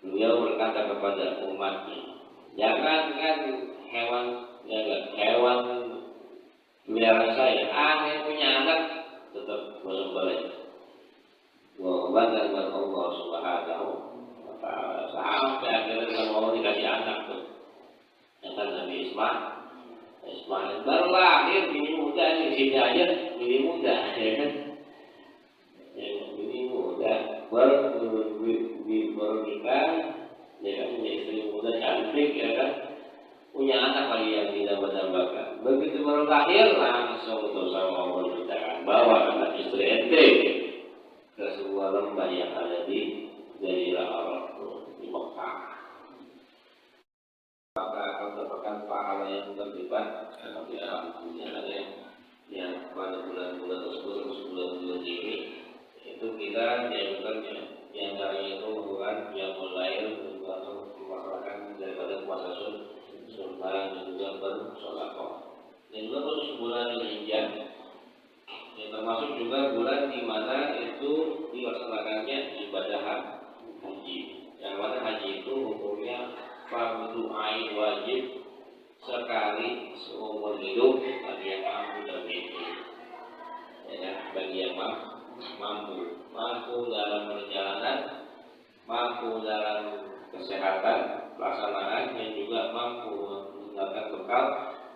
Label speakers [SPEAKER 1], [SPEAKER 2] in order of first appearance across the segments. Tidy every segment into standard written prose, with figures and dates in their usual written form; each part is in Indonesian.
[SPEAKER 1] Beliau berkata kepada umatnya, jangankan hewan hewan peliharaan saya, aneh punya anak tetap boleh-boleh. Wabatan Allah Subhanahu wa Ta'ala sampai akhirnya kalau mau dikasih anak tuh, yang kan Nabi Ismail baru lahir, bini muda di sini aja, bini muda, ya kan? Bini muda baru nikah, ya kan, punya istri muda cantik, ya kan, punya anak lagi yang tidak berdambakan. Begitu baru lahir langsung tuh sama Allah beritakan bawa anak istri ente ke sebuah lembah yang ada di Jazirah Arab di Mekah. Maka akan mendapatkan pahala yang berlipat. Alhamdulillah ada yang pada bulan-bulan tersebut, bulan-bulan ini itu kita dianjurkan yang dari itu bukan yang mulai atau melaksanakan daripada puasa sunnah dan juga bersedekah. Dan juga khusus bulan Dzulhijjah, yang termasuk juga bulan di mana itu dilaksanakannya ibadah haji. Yang mana haji itu hukumnya fardu ain wajib sekali seumur hidup bagi yang mampu dan miskin. Ya, bagi yang mampu dalam perjalanan, mampu dalam kesehatan pelaksanaan, dan juga mampu menggunakan bekal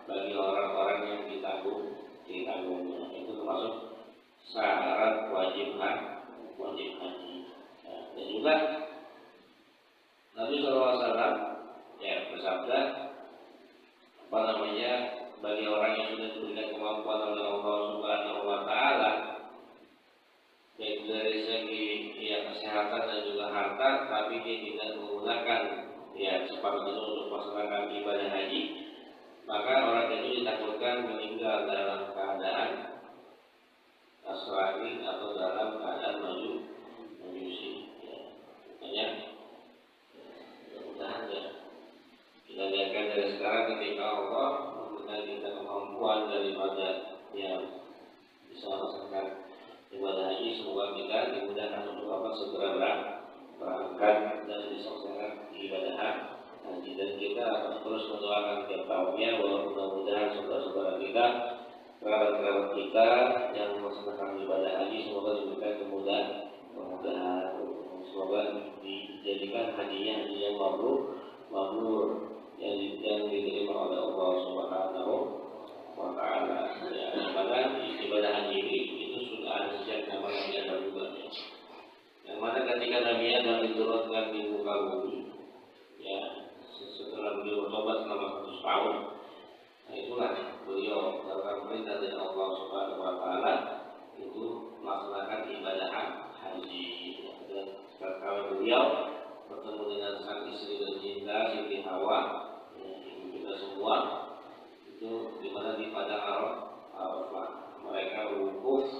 [SPEAKER 1] bagi orang-orang yang ditanggungnya. Itu termasuk syarat wajib haji. Ya, dan juga Nabi SAW bersabda, bagi orang yang sudah diberikan kemampuan oleh Allah Subhanahu wa Ta'ala, baik dari segi kesehatan dan juga harta, tapi dia tidak menggunakan separuh itu untuk melaksanakan ibadah haji, maka orang itu ditakutkan meninggal dalam keadaan asrari atau dalam keadaan majusi. Makanya mudah-mudahan kita lihatkan dari sekarang ketika Allah memberikan kita kemampuan daripada yang bisa melaksanakan ibadah haji, semoga kita dimudahkan untuk segera berangkat dan diselesaikan ibadah haji. Dan kita akan terus mendoakan tiap tahunnya bahwa mudah-mudahan saudara-saudara kita, kerabat-kerabat kita yang melaksanakan ibadah haji, semoga diberikan kemudahan, semoga dijadikan hajinya haji yang mabrur yang diterima oleh Allah Subhanahu wa Ta'ala. Ya, mana ibadah haji ini itu sudah ada sejak zaman Nabi Adam juga. Yang mana ketika Nabi Adam diturunkan di muka bumi, ya setelah beliau bertobat selama 100 tahun, nah itulah beliau dalam perintah dari Allah Subhanahu wa Ta'ala itu melaksanakan ibadah haji. Dan setelah beliau bertemu dengan sang istri tercinta Siti Hawa, ibu kita semua, itu di mana di padang Arafah mereka wukuf,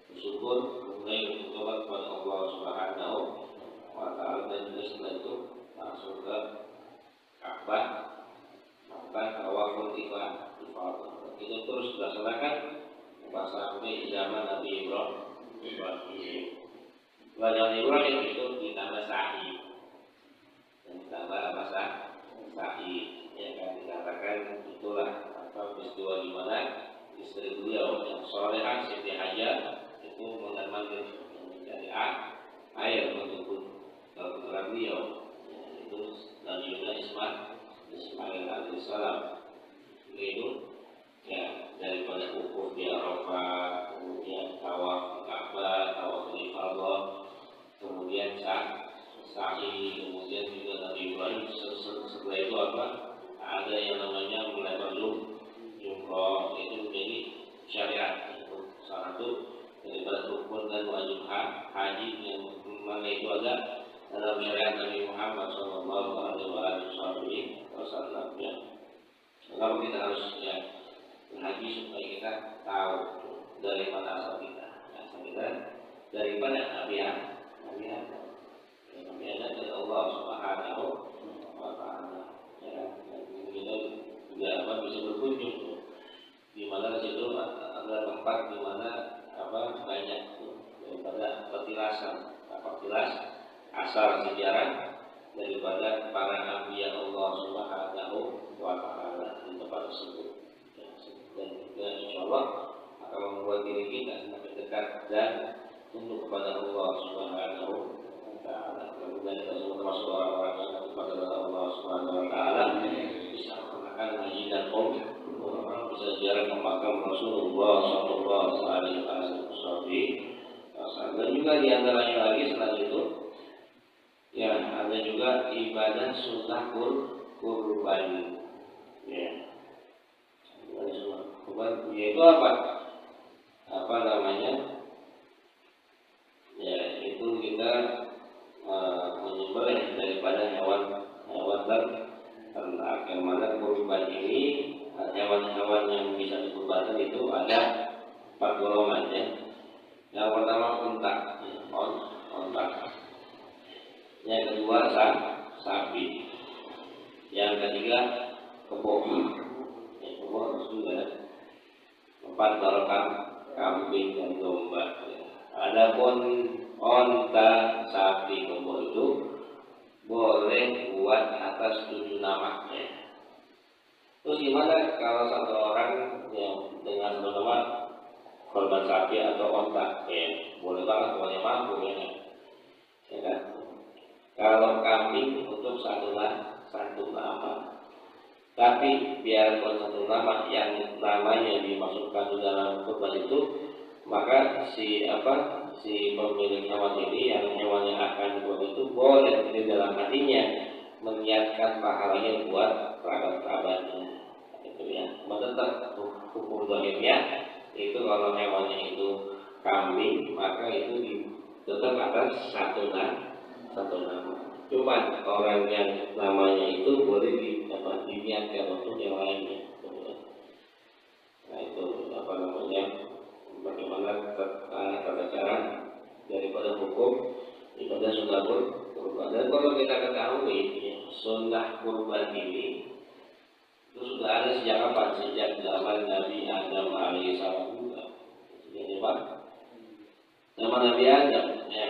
[SPEAKER 1] bersyukur, kemudian bertobat kepada Allah Subhanahu wa Ta'ala, dan juga setelah itu langsung ke Ka'bah, maka tawaful ifadah itu terus dilaksanakan sampai zaman Nabi Ibrahim. Zaman Ibrahim itu ditambah sa'i, dan ditambah sa'i, ya kan, dikatakan itulah peristiwa di mana istri beliau yang solehah Siti Hajar itu mengamankan mencari air untuk kebutuhan beliau, itu Nabi Ismail alaihissalam. Itu daripada wukuf di Arafah, kemudian tawaf Ka'bah, tawaf ifadah, kemudian sa'i, kemudian juga Nabi Ibrahim. Setelah itu ada yang namanya melempar jumroh, itu menjadi syariat, itu salah satu daripada rukun dan wajib haji yang mana itu ada dalam syariat Nabi Muhammad SAW. Kalau kita harus berhaji supaya kita tahu dari mana asal kita. Asal kita dari mana Nabi Adam. Nabi Adam dari Allah Subhanahu wa Ta'ala. Kita juga bisa berkunjung di mana situ adalah tempat di mana banyak daripada petilas asal sejarah daripada para nabi Allah Subhanahu wa Ta'ala di tempat tersebut. Dan juga insya Allah akan membuat diri kita semakin dekat dan tunduk kepada Allah Subhanahu wa Ta'ala. Kemudian kita semua termasuk orang-orang yang takut kepada Allah Subhanahu wa Ta'ala, bisa melakukan haji dan umrah, bisa ziarah ke makam Rasulullah Sallallahu Alaihi Wasallam. Dan juga diantaranya lagi selain itu, ya ada juga ibadah sunnah kurban. Ya, ibadah sunnah kurban yaitu apa? Apa namanya? Ya, itu kita menyembelih daripada hewan ternak. Yang mana kurban ini, hewan-hewan yang bisa dikurbankan itu ada 4 golongan ya. Yang pertama unta, unta. Yang kedua sapi. Yang ketiga kebo. Kebo harus juga. 4 baru kambing dan domba. Adapun unta, sapi, kebo itu boleh buat atas 7 nama. Terus gimana kalau satu orang yang dengan nama korban sapi atau onta? Ya, boleh banget, boleh mampu ya. Ya kan? Kalau kambing untuk satu nama. Tapi biarpun satu nama yang namanya dimasukkan ke dalam kurban itu, maka si pemilik hewan ini yang hewan yang akan dibuat itu boleh di dalam hatinya meniatkan pahalanya buat kerabat-kerabatnya. Itu ya. Tetap hukum zahirnya itu kalau hewannya itu kambing, maka itu tetap atas satu nama. Cuma orang yang namanya itu boleh diniatkan untuk yang lainnya. Nah itu bagaimana tata cara daripada hukum ibadah sunnah kurban. Dan kalau kita ketahui sunnah kurban ini itu sudah ada sejak kapan? Sejak zaman Nabi Adam alaihissalam juga. Jadi apa? Zaman Nabi Adam ya.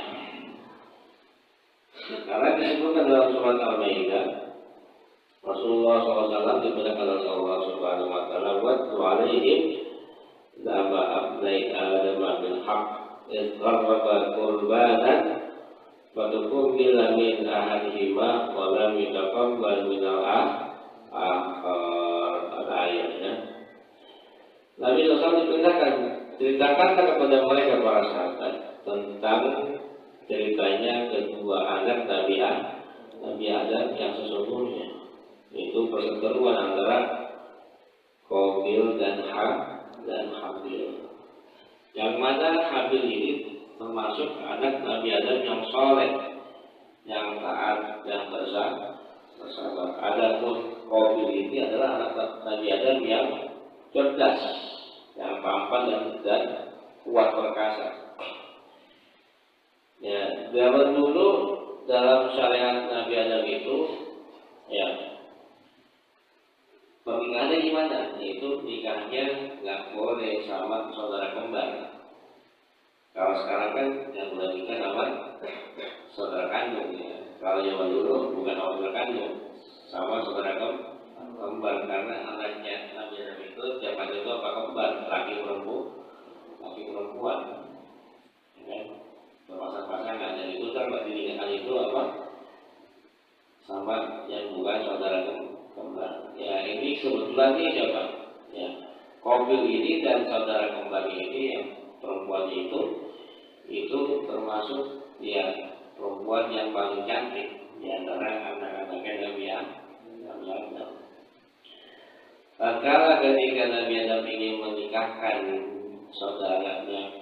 [SPEAKER 1] Karena disebutkan dalam surat Al-Maidah, Rasulullah SAW diberitakan oleh Allah Subhanahu Wa Taala, "Wa alaihim lama abnai Adam bil haq isqarraba qurbanan fatuqbila min ahadihima wa lam yataqabbal min al-akhar." Ayatnya. Nabi SAW diperintahkan, ceritakanlah kepada mereka para sahabat tentang ceritanya kedua anak Nabi Adam yang sesungguhnya, yaitu perseteruan antara Qabil dan Habil. Yang mana Habil ini termasuk anak Nabi Adam yang soleh, yang taat, yang bersabar. Adapun Qabil ini adalah anak Nabi Adam yang cerdas, yang tampan dan kuat perkasa. Ya, zaman dulu dalam syariat Nabi Adam itu, ya, pernikahannya gimana? Yaitu nikahnya nggak boleh sama saudara kembar. Kalau sekarang kan yang boleh nikah sama saudara kandung ya. Kalau zaman dulu bukan saudara kandung, sama saudara kembar, karena anaknya Nabi Adam itu siapa itu apa kembar, laki perempuan, ya. Berpasang-pasangan, dan itu kan dinikahkan itu apa? Sama yang bukan saudara kembar. Ya ini kebetulan ini siapa? Ya, Qabil ini dan saudara kembar ini yang perempuan itu termasuk ya perempuan yang paling cantik di antara anak-anaknya Nabi Adam. Tatkala ketika Nabi Adam ingin menikahkan saudaranya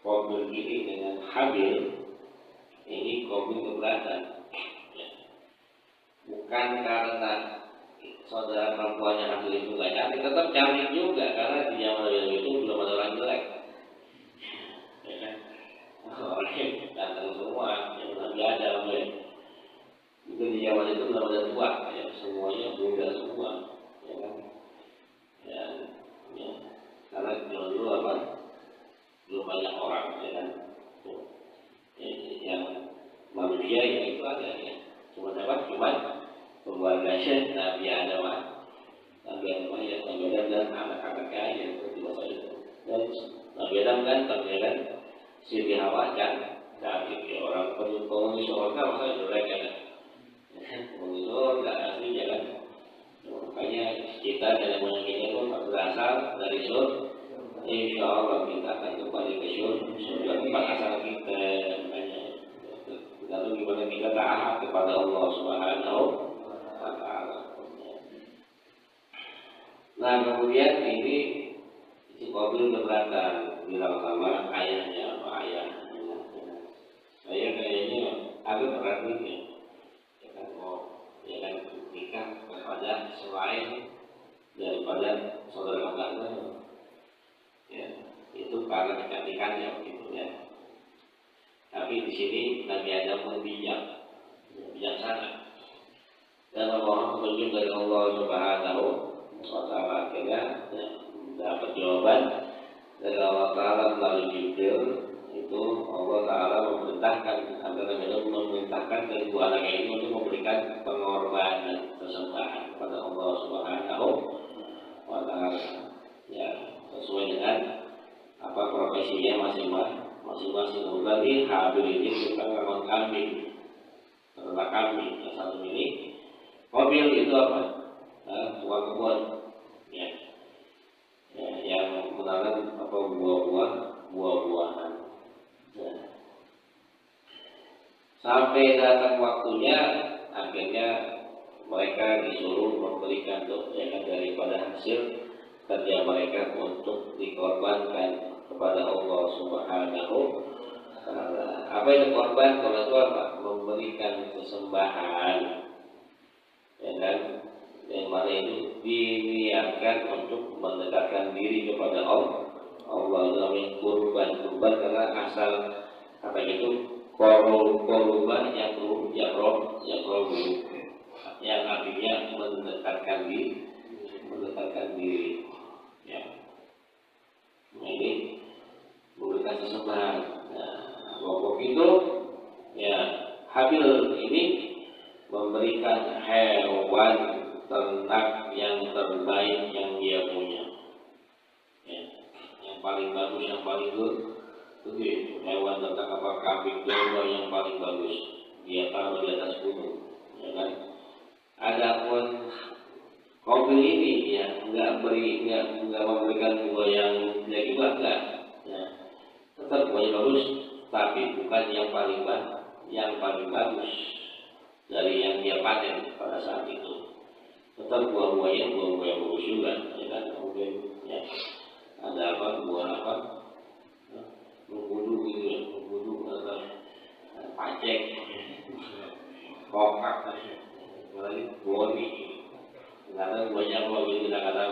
[SPEAKER 1] Qabil ini dengan Habil, ini Qabil keberatan. Bukan karena saudara perempuannya Habil itu gak cantik, tetap cantik juga, karena di zaman itu belum ada orang jelek. Orang datang semua, yang Nabi Adam ya. Itu di zaman itu belum ada tua, ya, semuanya muda semua, ya kan? Ya. Karena dulu apa? Belum banyak orang, ya kan? Yang manusia itu ada ya. Cuma apa? Cuma keluarganya Nabi Adam, ya Nabi Adam dan anak-anaknya yang tidak itu. Dan Nabi Adam kan pangeran Siti Hawa kan saat itu orang penghuni surga masa jelek kan? Penghuni surga aslinya kan. Makanya kita dalam mengenai itu berasal dari surga. Insya Allah kita akan kembali ke surga tempat asal kita. Lalu gimana kita taat kepada Allah Subhanahu wa Ta'ala. Nah kemudian ini si Qabil keberatan bilang sama ayahnya, saya kayaknya agak berat nih, ya kan nikah kepada selain daripada saudara kandung, ya itu karena kecantikannya begitu ya. Tapi di sini Nabi Adam pun bijaksana dan memohon petunjuk dari Allah Subhanahu wa Ta'ala. Akhirnya dapat jawaban dari Allah Ta'ala melalui Jibril. Itu Allah Ta'ala memerintahkan agar Nabi Adam memerintahkan kedua anak ini untuk memberikan pengorbanan persembahan kepada Allah Subhanahu wa Ta'ala, ya sesuai dengan apa profesinya masing-masing. Berarti Habil ini bukan memang kambing, ternak kambing. Yang satu ini Qabil itu apa? Tukang kebun, ya, yang menanam apa buah-buahan. Ya. Sampai datang waktunya, akhirnya mereka disuruh memberikan daripada hasil kerja mereka untuk dikorbankan kepada Allah Subhanahu wa Ta'ala. Apa itu korban? Kalau itu apa? Memberikan sesembahan, ya kan? Yang mana itu diniatkan untuk mendekatkan diri kepada Allah. Allah namanya kurban karena asal kata itu korban yang artinya mendekatkan diri, ya. Nah, ini memberikan sesembahan. Nah, pokok itu ya Habil ini memberikan hewan ternak yang terbaik yang dia punya, ya. Yang paling bagus, yang paling gede, hewan ternak apa kambing domba yang paling bagus dia taruh di atas gunung, ya kan. Adapun Qabil ini ya enggak memberikan buah yang jelek juga enggak, ya. Tetap buahnya bagus, tapi bukan yang paling bagus dari yang dia panen pada saat itu. Tetap buah-buahnya buah yang bagus juga, ya kan. Kemudian ya ada buah mengkudu gitu ya, atau pacek, kokak, lagi boni. Karena banyak apa gitu kita kata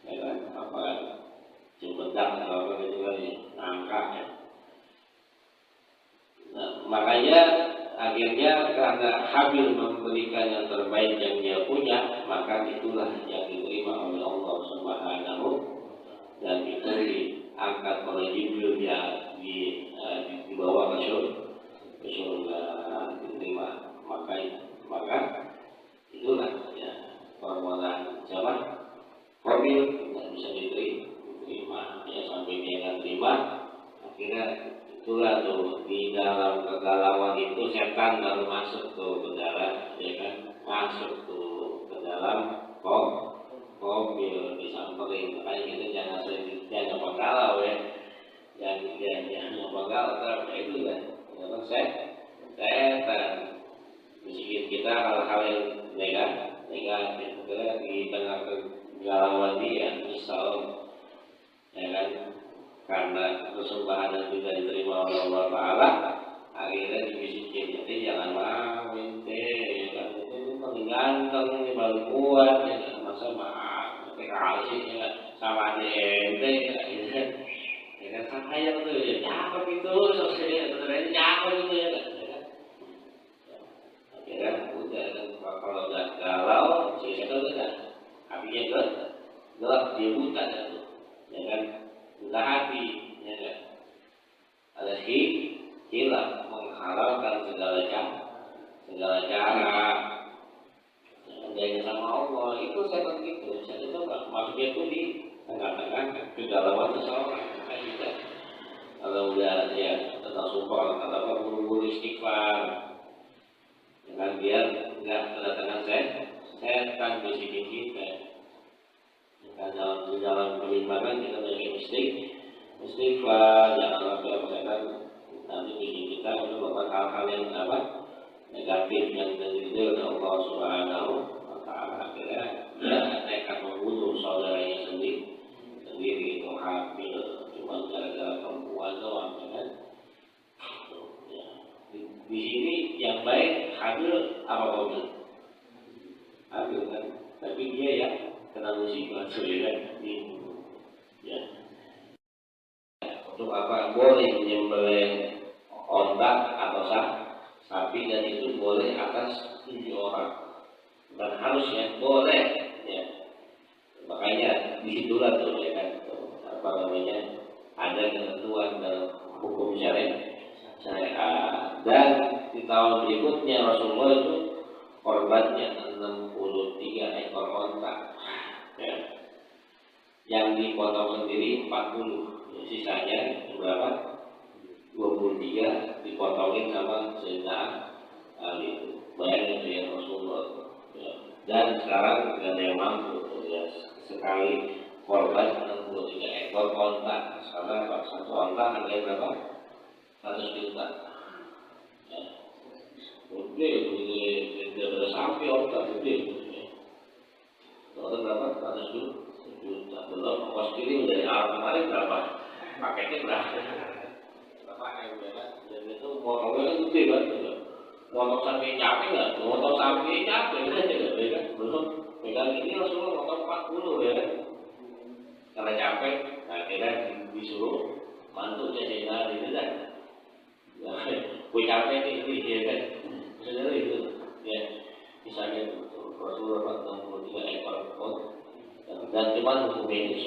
[SPEAKER 1] ya kan, apa cempedak atau apa gitu kan, nangka ya. Nah, makanya akhirnya karena Habil memberikan yang terbaik yang dia punya, maka itulah yang diterima oleh Allah Subhanahu, dan itu diangkat oleh Jibril ya dibawa ke surga diterima. Maka itulah ya permohonan zaman Qabil tidak bisa diterima, ya sampai dia nggak terima. Akhirnya itulah tuh di dalam kegalauan itu setan baru masuk tuh ke dalam, ya kan, masuk tuh ke dalam Qabil disamperin. Makanya kita jangan galau ya, jangan galau karena itu kan setan bisikin kita hal-hal yang negatif. Karena di tengah kegalauan dia misal, ya kan, karena persembahan yang tidak diterima oleh Allah Ta'ala, akhirnya dibisikin, jadi jangan mau ente, ya kan, itu paling ganteng, ini paling kuat, ya kan, masa kasih ya kan, sama ente, ya kan, sayang tuh, ya cakep itu, sebenarnya cakep itu, ya kan. Akhirnya udah, kalau udah galau, setan udah, apinya gelap, dia buta tuh, ya kan. Sudah hati, ya kan? Ada hilaf menghalalkan segala cara catat gitu, saya itu maksudnya itu di tengah-tengah kedalaman seseorang, kan juga kalau udah ya tentang sumpah atau apa buru-buru istighfar, dengan biar nggak kedatangan setan bisikin kita. Kan dalam pelimbangan kita menjadi istighfar, jangan sampai setan nanti bikin kita untuk melakukan hal-hal yang apa negatif yang diridhoi oleh Allah Subhanahu wa Ta'ala. Akhirnya dia nekat membunuh saudaranya sendiri itu hamil cuma gara-gara perempuan doang, kan? Ya. Di sini yang baik hamil apa hamil? Hamil kan, tapi dia ya kena musibah sebenarnya ini. Ya. Untuk apa boleh menyembelih onta atau sapi, dan itu boleh atas 7 orang, dan harusnya boleh ya. Makanya disitulah tuh ya kan apa namanya ada ketentuan dalam hukum syariat. Dan di tahun berikutnya Rasulullah itu korbannya 63 ekor onta ya. Yang dipotong sendiri 40, sisanya berapa? 23 dipotongin sama Sayyidina Ali. Bayangin itu ya Rasulullah ya. Dan sekarang tidak ada yang mampu ya, sekali korban 63 ekor onta. Sekarang satu onta harganya berapa? 100 juta ya. Gede daripada sapi onta gede ya. Total berapa? 100 juta. Belum ongkos kirim dari Arab kemarin berapa? Paketnya berapa? Dan itu motornya kan gede kan, motor sapi capek nggak? Motor sapi capek kan, belum. Megang ini Rasulullah motor 40 ya kan, karena capek, nah akhirnya disuruh mantunya Sayyidina Ali itu kan, gue capek nih ya kan, saudara itu, ya misalnya Rasulullah 63 ekor pun, dan cuma hukumnya itu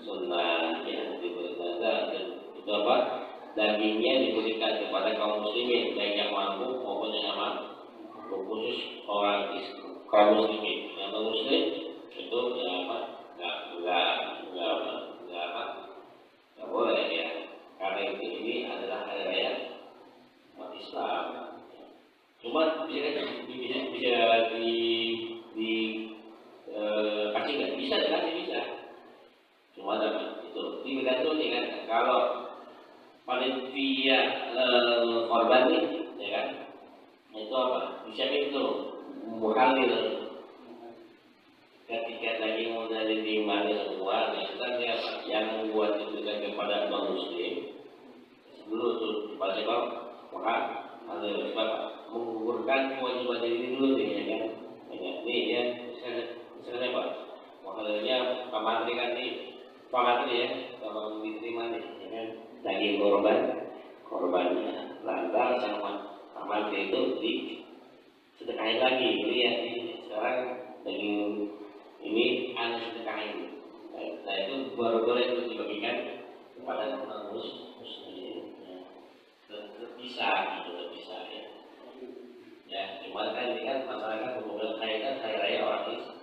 [SPEAKER 1] sunnah ya diberikan dan itu apa dagingnya diberikan kepada kaum muslimin baik yang mampu maupun yang mampu, khusus orang kaum muslimin yang muslim itu ya apa nggak boleh ya, karena ini adalah hari raya umat Islam. Cuma bisa kasih nggak bisa dikasih bisa. Cuma apa itu digantung nih kan, kalau panitia korban nih ya kan, itu apa bisa itu muhalil ketika daging udah ditimbangi semua, ya kan dia apa yang membuat itu kan kepada non muslim dulu tuh pada kau muhalil sebab menggugurkan kewajiban diri dulu nih ya kan, ini ya misalnya apa muhalilnya pamantri kan nih pamantri ya, kalau diterima nih ya kan daging korbannya lantar sama pamantri itu sedekahin lagi ya. Sekarang daging ini anda sedekahin, nah itu baru boleh itu dibagikan kepada muslim ya. Bisa ya cuma kan ini kan masyarakat hubungan kaitan hari raya orang Islam.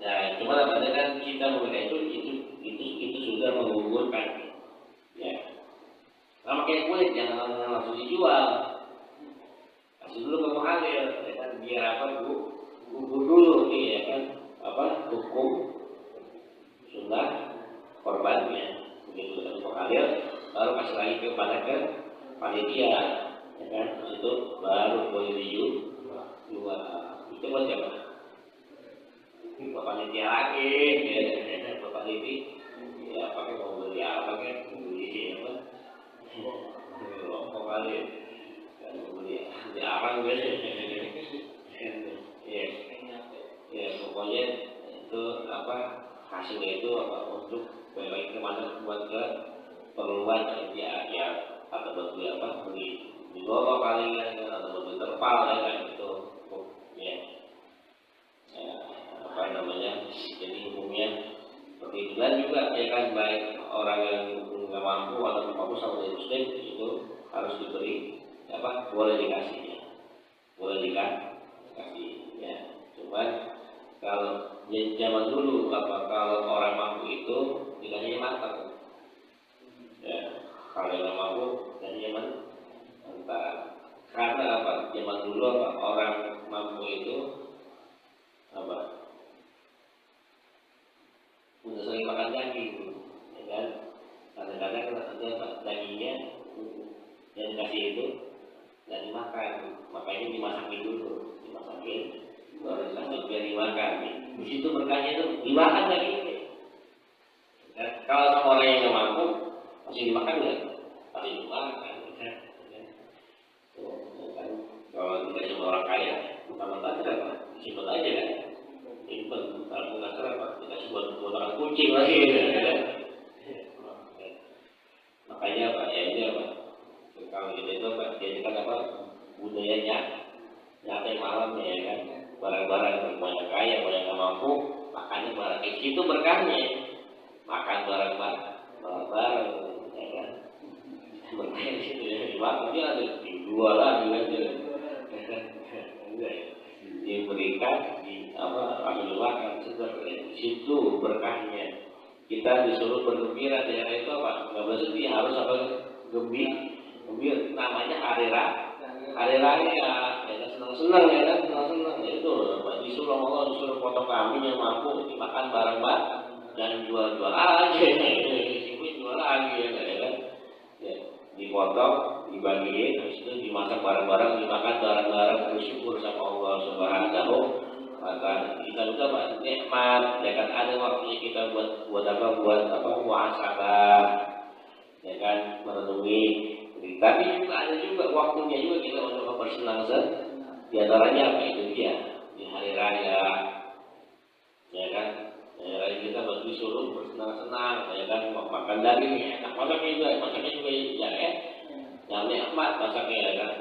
[SPEAKER 1] Nah cuma apa kan kita mengenai itu sudah menggugurkan ya. Sama kayak kulit jangan langsung dijual, kasih dulu ke muhalil ya kan, biar apa gugur dulu nih ya kan apa hukum sunnah korbannya, begitu dari muhalil baru kasih lagi kepada panitia ya kan, itu baru boleh dijual. Itu buat siapa? Bapak panitia lagi ya, bapak panitia ya pakai mau beli apa kan, beli apa rokok kali kan, beli di arang gitu ya pokoknya itu apa hasilnya itu apa untuk baik kemana buat ke perluan ya atau beli apa beli di bawah kali kan, atau beli terpal ya kan itu ya apa namanya, jadi hukumnya seperti itu. Dan juga ya kan baik orang yang nggak mampu atau mampu sama muslim itu harus diberi apa boleh dikasih ya, boleh dikasih ya, cuman Kalau zaman dulu kalau orang mampu itu dikasihnya matang. Ya, kalau yang mampu dikasihnya mentah. Karena apa? Zaman dulu orang mampu itu udah sering makan daging, ya kan? Kadang-kadang dagingnya yang dikasih itu dan dimakan, makanya dimasakin dulu, baru dikasih biar dimakan. Di situ berkahnya itu dimakan dagingnya. Dan kalau sama orang yang nggak mampu, masih dimakan nggak? Pasti dimakan, kan? Kalau dikasih sama orang kaya, mentah-mentah apa? Disimpan aja kan? Simpan, kalau nggak serap, dikasih buat makan kucing lagi, kan? Makanya apa? Ya ini apa? Kalau kita itu apa? Jadikan apa? Budayanya nyate malam ya kan? Barang-barang banyak kaya, banyak nggak mampu, makannya barang itu berkahnya. Makan barang-barang, ya kan? Berkah di situ ya, dimakan dia ada dijual lagi aja. Diberikan di langsung dimakan di situ berkahnya. Kita disuruh bergembira di hari itu apa? Nggak bersedih, harus apa? Gembira. Namanya hari raya. Ya kan senang-senang ya kan, senang-senang. Itu disuruh Allah, disuruh potong kambing yang mampu dimakan bareng-bareng, jangan jual-jual aja. Jual lagi ya kan. Ya, dipotong, dibagiin, habis itu dimasak bareng-bareng, dimakan bareng-bareng, bersyukur sama Allah Subhanahu wa ta'ala. Kita juga Pak nikmat, ya kan ada waktunya kita buat muhasabah, ya kan merenungi. Tapi juga ada juga waktunya juga kita untuk bersenang-senang. Di antaranya apa itu dia di hari raya, ya kan. Hari kita bagi suruh bersenang-senang, ya kan makan daging enak, masaknya juga ya kan. Yang nikmat masaknya ya kan.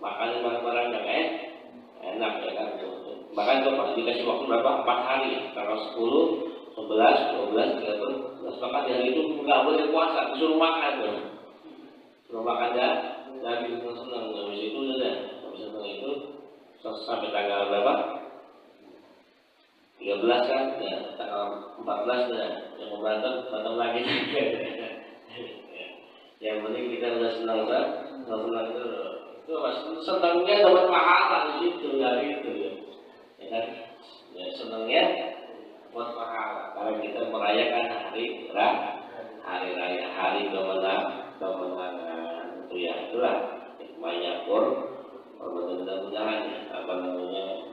[SPEAKER 1] Makan barang-barang yang enak ya kan. Bahkan coba dikasih waktu berapa? 4 hari, tanggal 10, 11, 12, 13. Bahkan di hari itu nggak boleh puasa, disuruh makan tuh. Suruh makan ya, daging senang. Habis itu udah, habis itu sampai tanggal berapa? 13 kan, ya, tanggal 14 ya, yang mau berantem lagi. Yang penting kita udah senang itu senangnya dapat pahala di situ dari itu ya, kan? Ya senangnya buat pahala karena kita merayakan hari raya, hari kemenangan itu ya, itulah banyak mudah-mudahan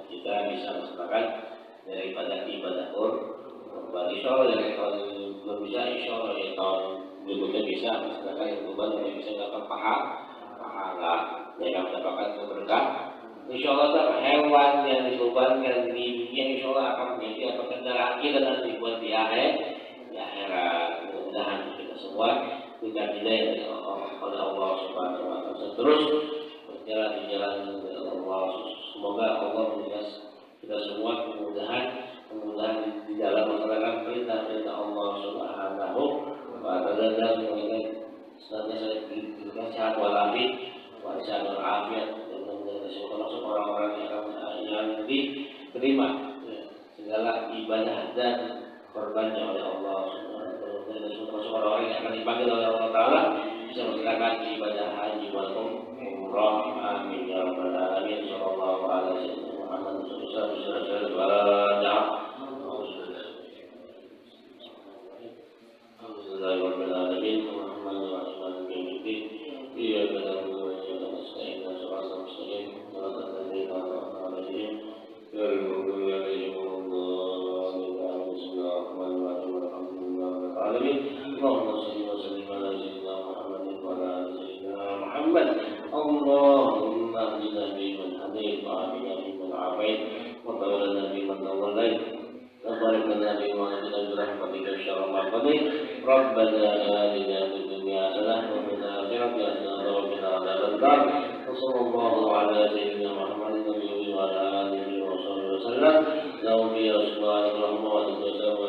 [SPEAKER 1] kita bisa melaksanakan daripada ibadah insyaallah ya, kalau belum bisa insyaallah ya tahun berikutnya bisa, misalkan yang beban yang bisa dapat pahala yang mendapatkan keberkahan. Insyaallah hewan yang dikurbankan di dunia insyaallah akan menjadi kendaraan kita nanti buat di akhirat. Mudah-mudahan kita semua diberi oleh Allah Subhanahu wa taala terus berjalan di jalan Allah. Semoga Allah memberikan kita semua kemudahan di dalam melaksanakan perintah Allah Subhanahu wa taala, dan senantiasa diberikan sehat walafiat dan menjadi termasuk orang-orang yang diterima segala ibadah dan korbannya oleh Allah Subhanahu wa taala, dan termasuk orang-orang yang akan dipanggil oleh Allah Taala bisa melaksanakan ibadah haji maupun umrah. Amin ya rabbal alamin. Sallallahu alaihi wasallam. Muhammad sallallahu alaihi wasallam. Alhamdulillahirabbil alamin. Iyyaka na'budu wa iyyaka nasta'in. Shiratal mustaqim. Shiratal ladzina an'amta 'alaihim ghairil maghdubi 'alaihim waladdallin. Bismillahirrahmanirrahim. Alhamdulillahirabbil alamin. Allahumma shalli wa sallim ala sayyidina Muhammadin wa ala ali sayyidina Muhammad. Allahumma hdina biman hadayt wa afina biman afayt wa tawallana biman tawallayt wa barik lana bima atina bi rahmatika syarra ma qadayt. Rabbana atina fid dunya hasanah wa fil akhirati hasanah wa qina adzabannar. Wassallallahu ala sayyidina Muhammadin wa ala alihi wa sahbihi wasallam. Lahu bi asma'ihi wa rahmatihi wa